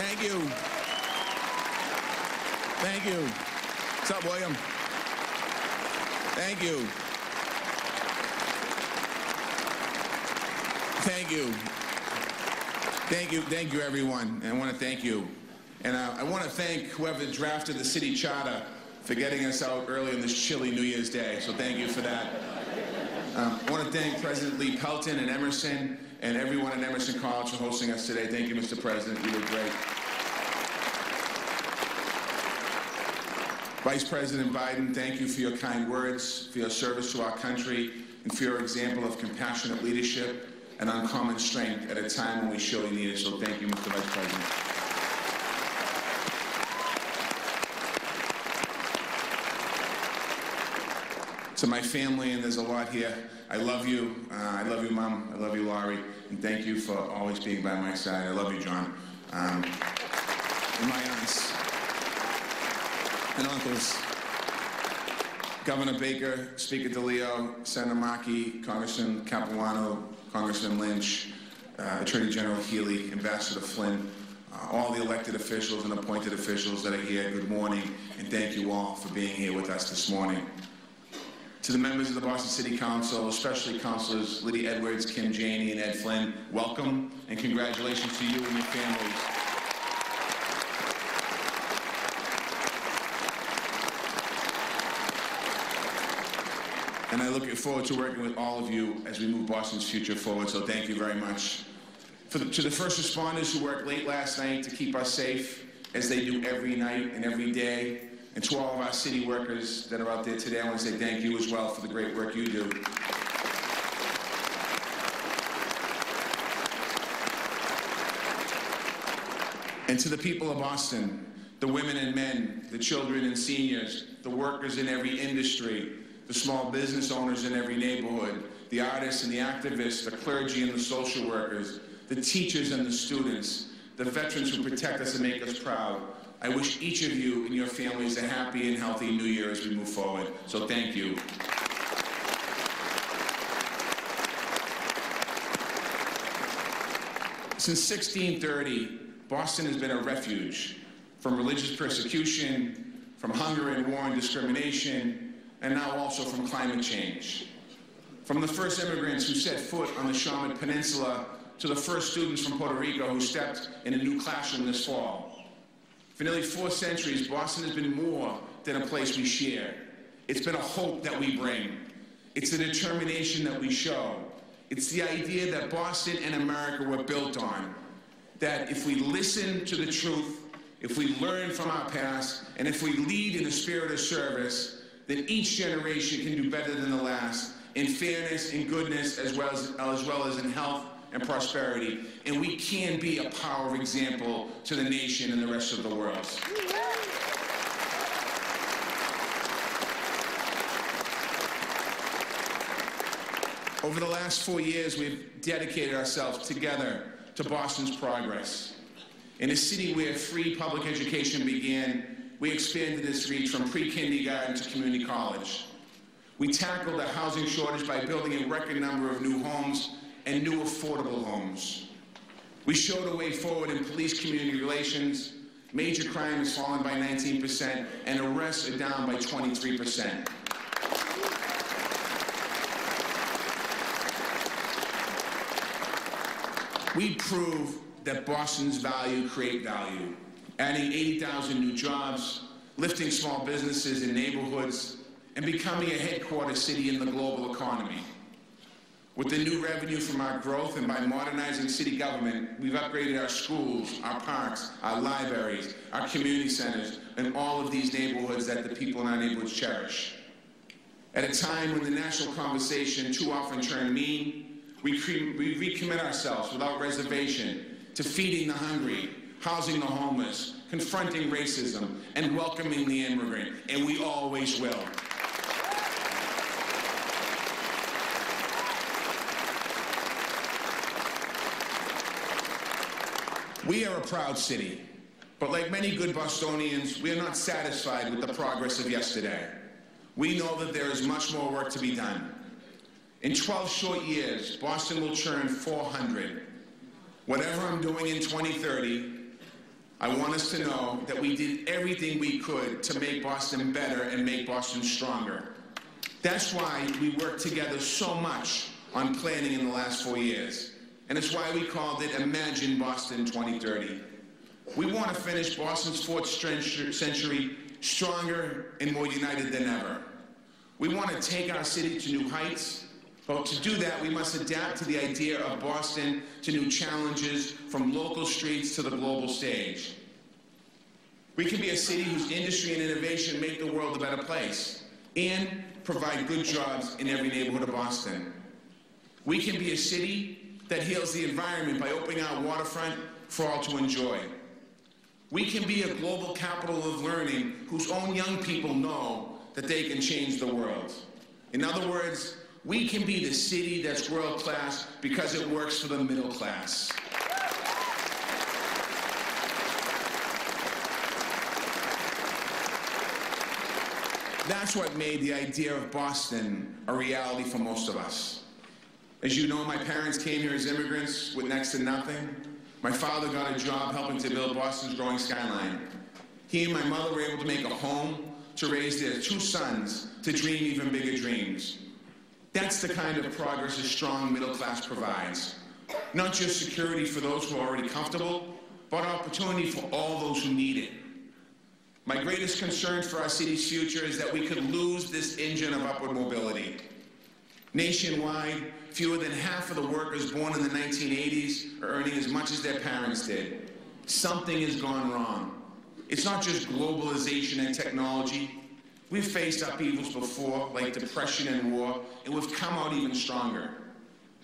Thank you. Thank you. What's up, William? Thank you. Thank you. Thank you, everyone. And I want to thank you. And I want to thank whoever drafted the city charter for getting us out early on this chilly New Year's Day. So thank you for that. I want to thank President Lee Pelton and Emerson and everyone at Emerson College for hosting us today. Thank you, Mr. President. You were great. Vice President Biden, thank you for your kind words, for your service to our country, and for your example of compassionate leadership and uncommon strength at a time when we surely need it. So thank you, Mr. Vice President. To my family, and there's a lot here, I love you. I love you, Mom. I love you, Laurie. And thank you for always being by my side. I love you, John. And my aunts and uncles. Governor Baker, Speaker DeLeo, Senator Markey, Congressman Capuano, Congressman Lynch, Attorney General Healy, Ambassador Flynn, all the elected officials and appointed officials that are here, good morning, and thank you all for being here with us this morning. To the members of the Boston City Council, especially Councilors Lydia Edwards, Kim Janey, and Ed Flynn, welcome and congratulations to you and your families. And I look forward to working with all of you as we move Boston's future forward, so thank you very much. To the first responders who worked late last night to keep us safe, as they do every night and every day, and to all of our city workers that are out there today, I want to say thank you as well for the great work you do. And to the people of Boston, the women and men, the children and seniors, the workers in every industry, the small business owners in every neighborhood, the artists and the activists, the clergy and the social workers, the teachers and the students, the veterans who protect us and make us proud. I wish each of you and your families a happy and healthy New Year as we move forward. So thank you. Since 1630, Boston has been a refuge from religious persecution, from hunger and war and discrimination, and now also from climate change. From the first immigrants who set foot on the Shawmut Peninsula to the first students from Puerto Rico who stepped in a new classroom this fall. For nearly 4 centuries, Boston has been more than a place we share. It's been a hope that we bring. It's a determination that we show. It's the idea that Boston and America were built on. That if we listen to the truth, if we learn from our past, and if we lead in the spirit of service, then each generation can do better than the last in fairness, in goodness, as well as in health and prosperity, and we can be a power of example to the nation and the rest of the world. Over the last 4 years, we've dedicated ourselves together to Boston's progress. In a city where free public education began, we expanded its reach from pre-kindergarten to community college. We tackled the housing shortage by building a record number of new homes and new affordable homes. We showed a way forward in police-community relations. Major crime has fallen by 19%, and arrests are down by 23%. We prove that Boston's value create value, adding 80,000 new jobs, lifting small businesses in neighborhoods, and becoming a headquarters city in the global economy. With the new revenue from our growth and by modernizing city government, we've upgraded our schools, our parks, our libraries, our community centers, and all of these neighborhoods that the people in our neighborhoods cherish. At a time when the national conversation too often turned mean, we recommit ourselves without reservation to feeding the hungry, housing the homeless, confronting racism, and welcoming the immigrant, and we always will. We are a proud city, but like many good Bostonians, we are not satisfied with the progress of yesterday. We know that there is much more work to be done. In 12 short years, Boston will churn 400. Whatever I'm doing in 2030, I want us to know that we did everything we could to make Boston better and make Boston stronger. That's why we worked together so much on planning in the last 4 years. And it's why we called it Imagine Boston 2030. We want to finish Boston's 4th century stronger and more united than ever. We want to take our city to new heights, but to do that, we must adapt to the idea of Boston to new challenges, from local streets to the global stage. We can be a city whose industry and innovation make the world a better place and provide good jobs in every neighborhood of Boston. We can be a city that heals the environment by opening our waterfront for all to enjoy. We can be a global capital of learning whose own young people know that they can change the world. In other words, we can be the city that's world-class because it works for the middle class. That's what made the idea of Boston a reality for most of us. As you know, my parents came here as immigrants with next to nothing. My father got a job helping to build Boston's growing skyline. He and my mother were able to make a home to raise their 2 sons to dream even bigger dreams. That's the kind of progress a strong middle class provides. Not just security for those who are already comfortable, but opportunity for all those who need it. My greatest concern for our city's future is that we could lose this engine of upward mobility. Nationwide, fewer than half of the workers born in the 1980s are earning as much as their parents did. Something has gone wrong. It's not just globalization and technology. We've faced upheavals before, like depression and war, and we've come out even stronger.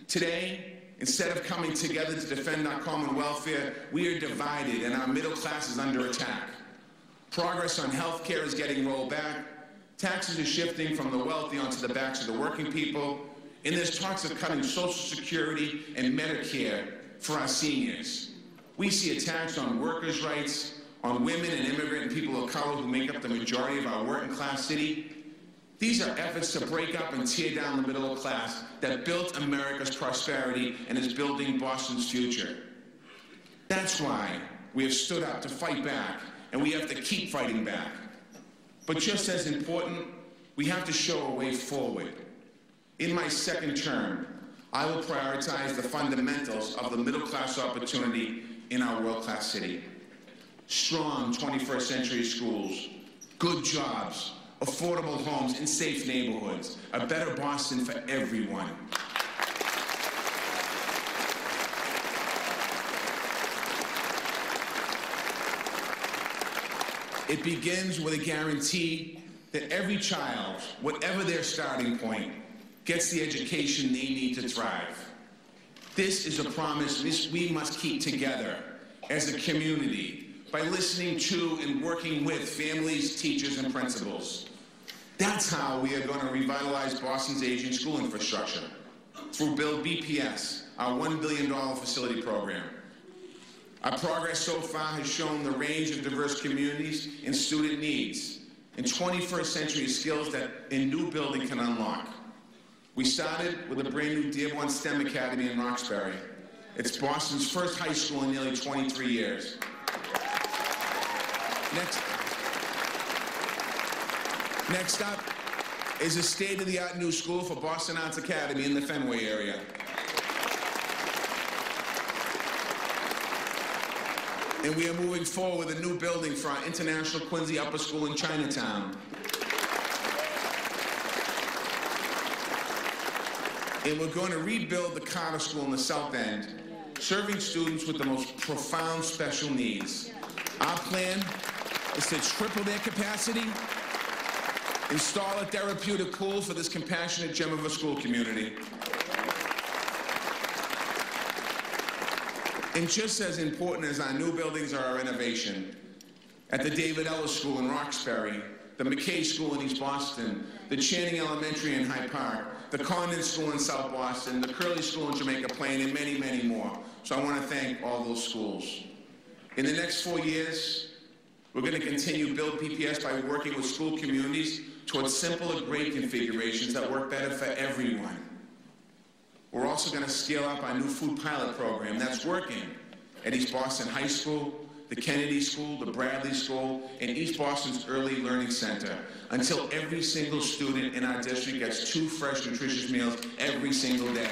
Today, instead of coming together to defend our common welfare, we are divided and our middle class is under attack. Progress on health care is getting rolled back. Taxes are shifting from the wealthy onto the backs of the working people. And there's talks of cutting Social Security and Medicare for our seniors. We see attacks on workers' rights, on women and immigrant and people of color who make up the majority of our working class city. These are efforts to break up and tear down the middle class that built America's prosperity and is building Boston's future. That's why we have stood up to fight back, and we have to keep fighting back. But just as important, we have to show a way forward. In my 2nd term, I will prioritize the fundamentals of the middle class opportunity in our world-class city. Strong 21st century schools, good jobs, affordable homes in safe neighborhoods, a better Boston for everyone. It begins with a guarantee that every child, whatever their starting point, gets the education they need to thrive. This is a promise we must keep together as a community by listening to and working with families, teachers, and principals. That's how we are going to revitalize Boston's aging school infrastructure, through Build BPS, our $1 billion facility program. Our progress so far has shown the range of diverse communities and student needs and 21st century skills that a new building can unlock. We started with a brand new Dearborn STEM Academy in Roxbury. It's Boston's first high school in nearly 23 years. Next up is a state-of-the-art new school for Boston Arts Academy in the Fenway area. And we are moving forward with a new building for our International Quincy Upper School in Chinatown. And we're going to rebuild the Carter School in the South End, serving students with the most profound special needs. Our plan is to triple their capacity, install a therapeutic pool for this compassionate gem of a school community. And just as important as our new buildings are our innovation, at the David Ellis School in Roxbury, the McKay School in East Boston, the Channing Elementary in Hyde Park, the Condon School in South Boston, the Curley School in Jamaica Plain, and many, many more. So I want to thank all those schools. In the next 4 years, we're going to continue Build PPS by working with school communities towards simpler grade configurations that work better for everyone. We're also going to scale up our new food pilot program that's working at East Boston High School, the Kennedy School, the Bradley School, and East Boston's Early Learning Center, until every single student in our district gets 2 fresh, nutritious meals every single day.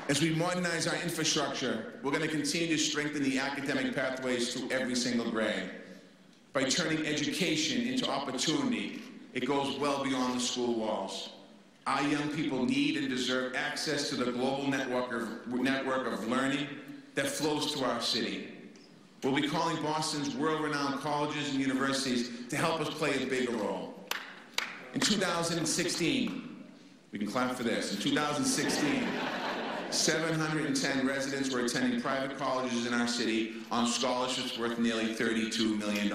As we modernize our infrastructure, we're going to continue to strengthen the academic pathways through every single grade. By turning education into opportunity, it goes well beyond the school walls. Our young people need and deserve access to the global network of learning that flows through our city. We'll be calling Boston's world-renowned colleges and universities to help us play a bigger role. In 2016, we can clap for this, in 2016, 710 residents were attending private colleges in our city on scholarships worth nearly $32 million.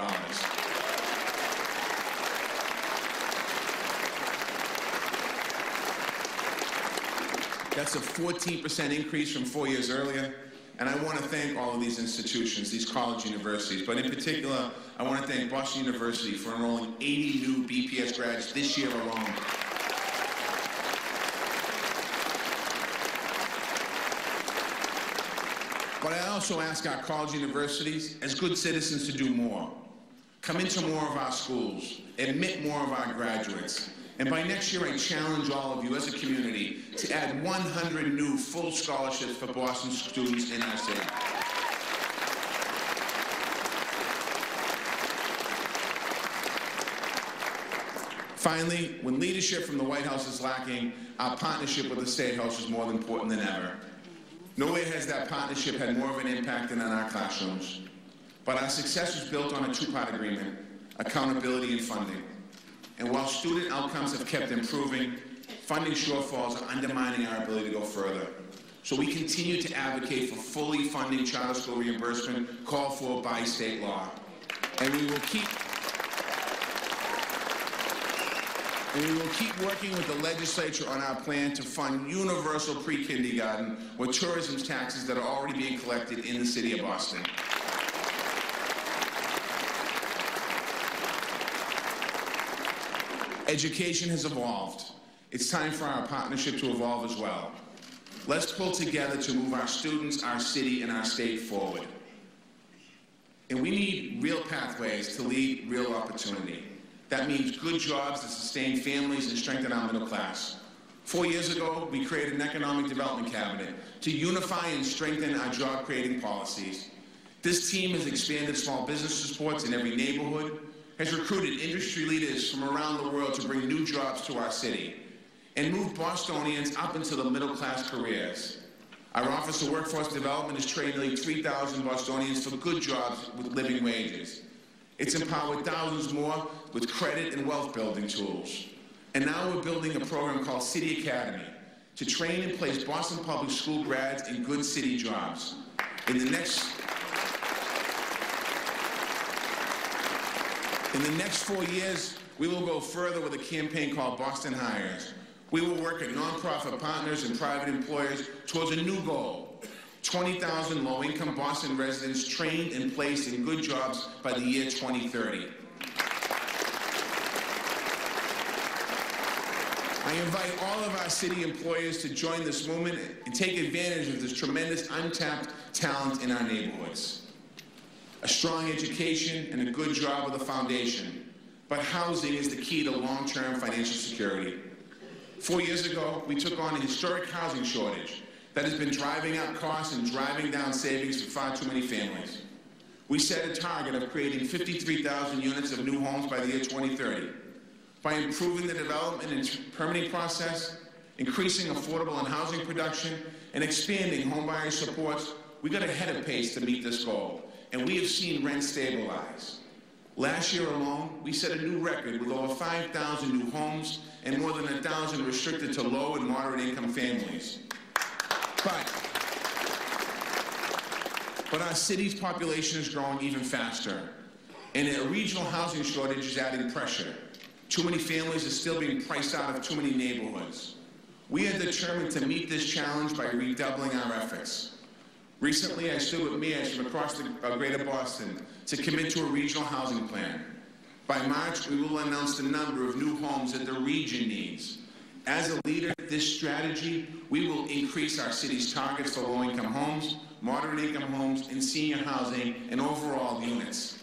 That's a 14% increase from 4 years earlier. And I want to thank all of these institutions, these college universities, but in particular, I want to thank Boston University for enrolling 80 new BPS grads this year alone. But I also ask our college universities, as good citizens, to do more. Come into more of our schools, admit more of our graduates. And by next year, I challenge all of you as a community to add 100 new full scholarships for Boston students in our city. Finally, when leadership from the White House is lacking, our partnership with the State House is more important than ever. Nowhere has that partnership had more of an impact than in our classrooms. But our success was built on a 2-part agreement: accountability and funding. And while student outcomes have kept improving, funding shortfalls are undermining our ability to go further. So we continue to advocate for fully funding charter school reimbursement called for by state law. And we will keep working with the legislature on our plan to fund universal pre-kindergarten with tourism taxes that are already being collected in the city of Boston. Education has evolved. It's time for our partnership to evolve as well. Let's pull together to move our students, our city, and our state forward. And we need real pathways to lead real opportunity. That means good jobs that sustain families and strengthen our middle class. 4 years ago, we created an economic development cabinet to unify and strengthen our job-creating policies. This team has expanded small business supports in every neighborhood, has recruited industry leaders from around the world to bring new jobs to our city, and moved Bostonians up into the middle-class careers. Our Office of Workforce Development has trained nearly 3,000 Bostonians for good jobs with living wages. It's empowered thousands more with credit and wealth-building tools. And now we're building a program called City Academy to train and place Boston Public School grads in good city jobs. In the next 4 years, we will go further with a campaign called Boston Hires. We will work with nonprofit partners and private employers towards a new goal: 20,000 low-income Boston residents trained and placed in good jobs by the year 2030. I invite all of our city employers to join this movement and take advantage of this tremendous untapped talent in our neighborhoods. A strong education and a good job are the foundation, but housing is the key to long-term financial security. 4 years ago, we took on a historic housing shortage that has been driving up costs and driving down savings for far too many families. We set a target of creating 53,000 units of new homes by the year 2030. By improving the development and permitting process, increasing affordable and housing production, and expanding homebuyer supports, we got ahead of pace to meet this goal, and we have seen rents stabilize. Last year alone, we set a new record with over 5,000 new homes and more than 1,000 restricted to low and moderate income families. But our city's population is growing even faster, and a regional housing shortage is adding pressure. Too many families are still being priced out of too many neighborhoods. We are determined to meet this challenge by redoubling our efforts. Recently, I stood with mayors from across the greater Boston to commit to a regional housing plan. By March, we will announce the number of new homes that the region needs. As a leader, this strategy, we will increase our city's targets for low-income homes, moderate-income homes, and senior housing, and overall units.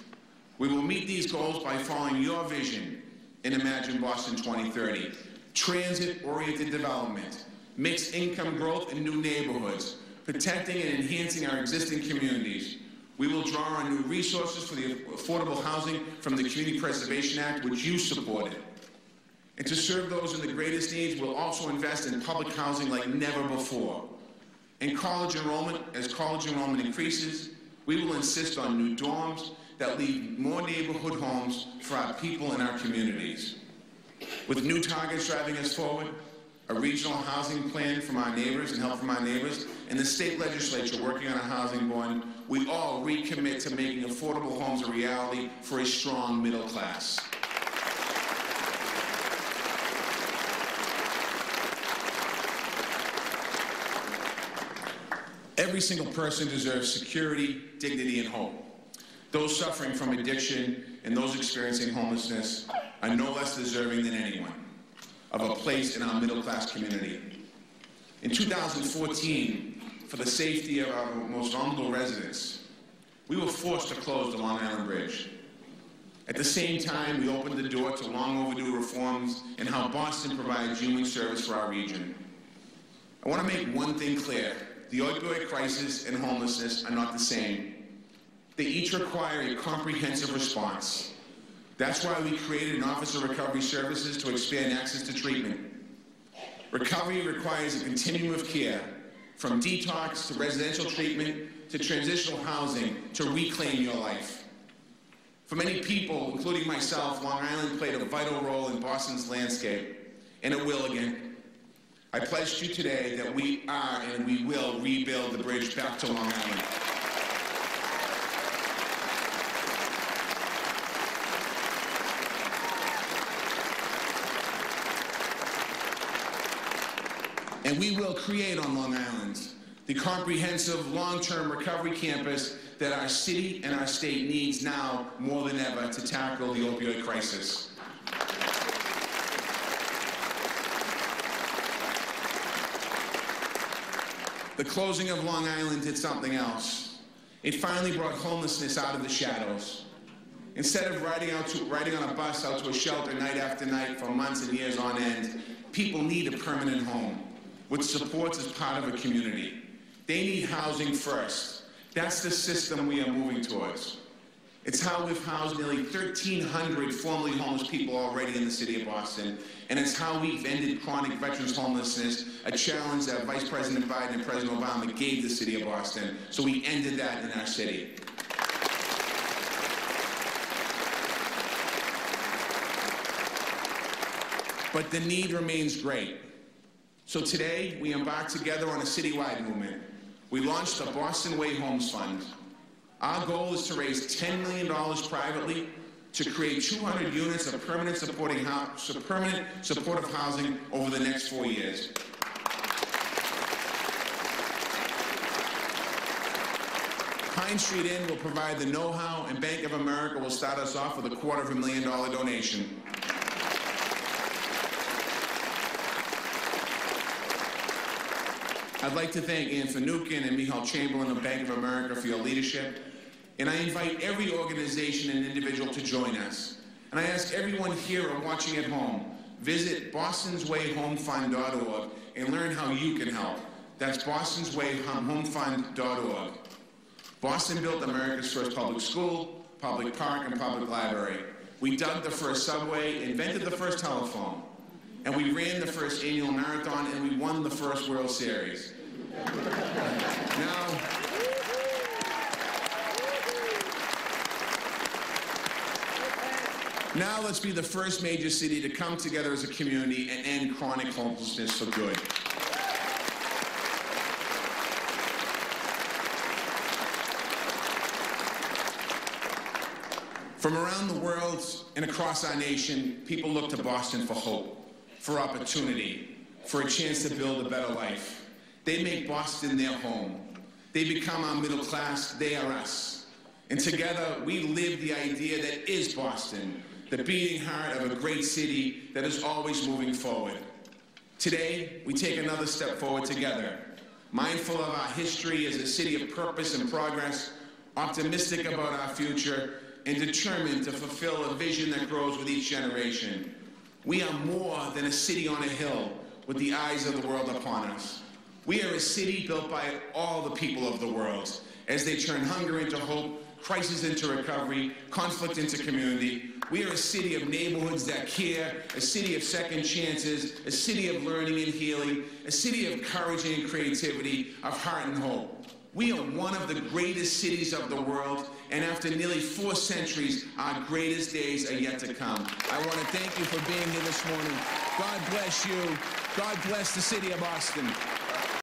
We will meet these goals by following your vision in Imagine Boston 2030. Transit-oriented development, mixed income growth in new neighborhoods, protecting and enhancing our existing communities. We will draw on new resources for the affordable housing from the Community Preservation Act, which you supported. And to serve those in the greatest needs, we'll also invest in public housing like never before. In college enrollment, as college enrollment increases, we will insist on new dorms that leave more neighborhood homes for our people in our communities. With new targets driving us forward, a regional housing plan from our neighbors and help from our neighbors, and the state legislature working on a housing bond, we all recommit to making affordable homes a reality for a strong middle class. Every single person deserves security, dignity, and hope. Those suffering from addiction and those experiencing homelessness are no less deserving than anyone of a place in our middle-class community. In 2014, for the safety of our most vulnerable residents, we were forced to close the Long Island Bridge. At the same time, we opened the door to long overdue reforms in how Boston provides human service for our region. I want to make one thing clear. The opioid crisis and homelessness are not the same. They each require a comprehensive response. That's why we created an Office of Recovery Services to expand access to treatment. Recovery requires a continuum of care, from detox to residential treatment to transitional housing to reclaim your life. For many people, including myself, Long Island played a vital role in Boston's landscape, and it will again. I pledge to you today that we are and we will rebuild the bridge back to Long Island. And we will create on Long Island the comprehensive long-term recovery campus that our city and our state needs now more than ever to tackle the opioid crisis. The closing of Long Island did something else. It finally brought homelessness out of the shadows. Instead of riding on a bus out to a shelter night after night for months and years on end, people need a permanent home, which supports as part of a community. They need housing first. That's the system we are moving towards. It's how we've housed nearly 1,300 formerly homeless people already in the city of Boston, and it's how we've ended chronic veterans homelessness, a challenge that Vice President Biden and President Obama gave the city of Boston. So we ended that in our city. But the need remains great. So today, we embark together on a citywide movement. We launched the Boston Way Homes Fund. Our goal is to raise $10 million privately to create 200 units of permanent supportive housing over the next 4 years. Pine Street Inn will provide the know-how, and Bank of America will start us off with a $250,000 donation. I'd like to thank Ann Finucane and Michal Chamberlain of Bank of America for your leadership. And I invite every organization and individual to join us. And I ask everyone here or watching at home, visit bostonswayhomefund.org and learn how you can help. That's bostonswayhomefund.org. Boston built America's first public school, public park, and public library. We dug the first subway, invented the first telephone, and we ran the first annual marathon, and we won the first World Series. Now let's be the first major city to come together as a community and end chronic homelessness for good. From around the world and across our nation, people look to Boston for hope, for opportunity, for a chance to build a better life. They make Boston their home. They become our middle class, they are us. And together, we live the idea that is Boston, the beating heart of a great city that is always moving forward. Today, we take another step forward together, mindful of our history as a city of purpose and progress, optimistic about our future, and determined to fulfill a vision that grows with each generation. We are more than a city on a hill with the eyes of the world upon us. We are a city built by all the people of the world as they turn hunger into hope, crisis into recovery, conflict into community. We are a city of neighborhoods that care, a city of second chances, a city of learning and healing, a city of courage and creativity, of heart and hope. We are one of the greatest cities of the world, and after nearly 4 centuries, our greatest days are yet to come. I want to thank you for being here this morning. God bless you. God bless the city of Boston.